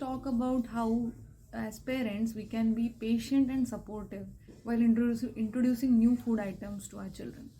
talk about how, as parents, we can be patient and supportive while introducing new food items to our children.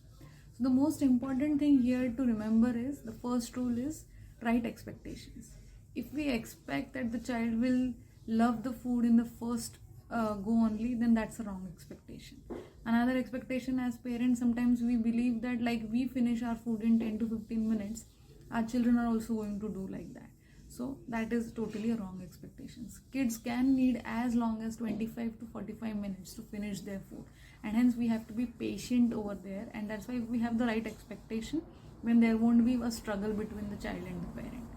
So, the most important thing here to remember is the first rule is right expectations. If we expect that the child will love the food in the first go only, then that's a wrong expectation. Another expectation, as parents, sometimes we believe that like we finish our food in 10 to 15 minutes, our children are also going to do like that. So that is totally a wrong expectations. Kids can need as long as 25 to 45 minutes to finish their food, and hence we have to be patient over there, and that's why we have the right expectation, when there won't be a struggle between the child and the parent.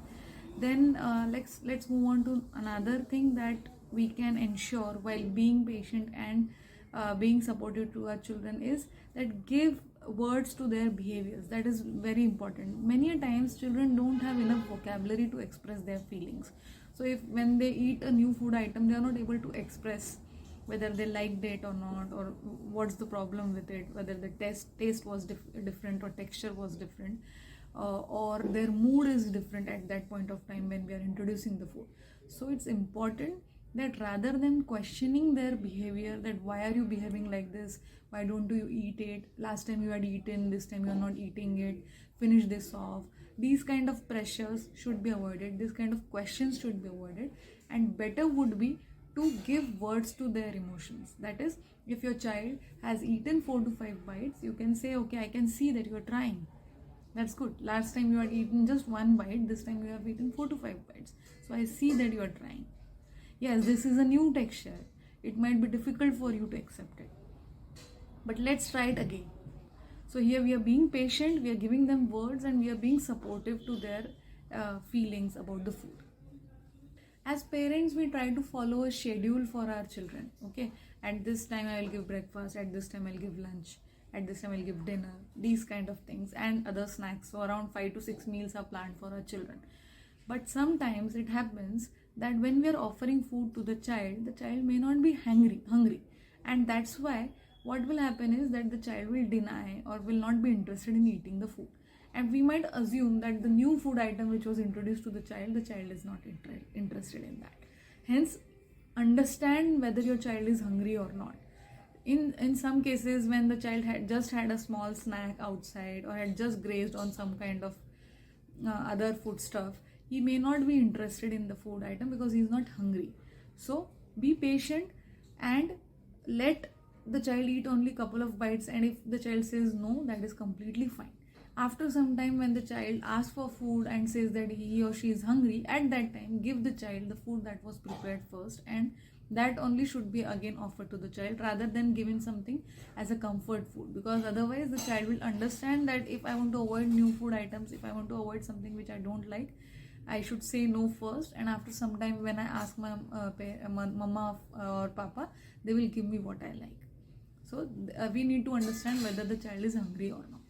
Then let's move on to another thing that we can ensure while being patient and being supportive to our children is that give words to their behaviors. That is very important. Many a times children don't have enough vocabulary to express their feelings. So if when they eat a new food item, they are not able to express whether they liked it or not, or what's the problem with it, whether the taste was different or texture was different, or their mood is different at that point of time when we are introducing the food. So it's important that rather than questioning their behavior, that why are you behaving like this, why don't you eat it, last time you had eaten, this time you are not eating it, finish this off, these kind of pressures should be avoided, this kind of questions should be avoided, and better would be to give words to their emotions. That is, if your child has eaten 4 to 5 bites, you can say, okay, I can see that you are trying, that's good, last time you had eaten just 1 bite, this time you have eaten 4 to 5 bites, so I see that you are trying. Yes, this is a new texture, it might be difficult for you to accept it, but let's try it again. So here we are being patient, we are giving them words, and we are being supportive to their feelings about the food. As parents, we try to follow a schedule for our children. Okay, at this time I will give breakfast, at this time I'll give lunch, at this time I'll give dinner, these kind of things, and other snacks. So around 5 to 6 meals are planned for our children. But sometimes it happens that when we are offering food to the child may not be hungry, and that's why what will happen is that the child will deny or will not be interested in eating the food, and we might assume that the new food item which was introduced to the child is not interested in that. Hence, understand whether your child is hungry or not. In some cases, when the child had just had a small snack outside or had just grazed on some kind of other food stuff, he may not be interested in the food item because he is not hungry. So be patient and let the child eat only couple of bites, and if the child says no, that is completely fine. After some time, when the child asks for food and says that he or she is hungry, at that time give the child the food that was prepared first, and that only should be again offered to the child, rather than giving something as a comfort food, because otherwise the child will understand that if I want to avoid new food items, if I want to avoid something which I don't like, I should say no first, and after some time when I ask my mama or papa, they will give me what I like. So we need to understand whether the child is hungry or not.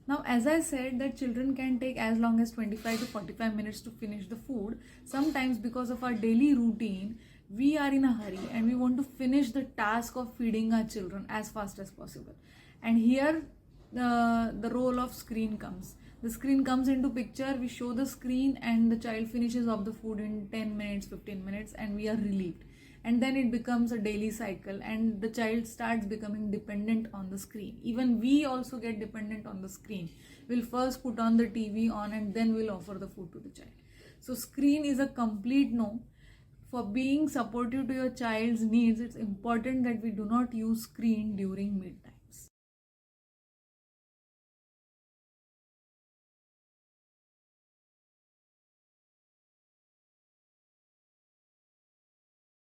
Now, as I said that children can take as long as 25 to 45 minutes to finish the food. Sometimes because of our daily routine, we are in a hurry and we want to finish the task of feeding our children as fast as possible. And here the role of screen comes. The screen comes into picture, we show the screen and the child finishes off the food in 10 minutes, 15 minutes, and we are relieved. And then it becomes a daily cycle and the child starts becoming dependent on the screen. Even we also get dependent on the screen. We'll first put on the TV on and then we'll offer the food to the child. So screen is a complete no. For being supportive to your child's needs, it's important that we do not use screen during mealtime.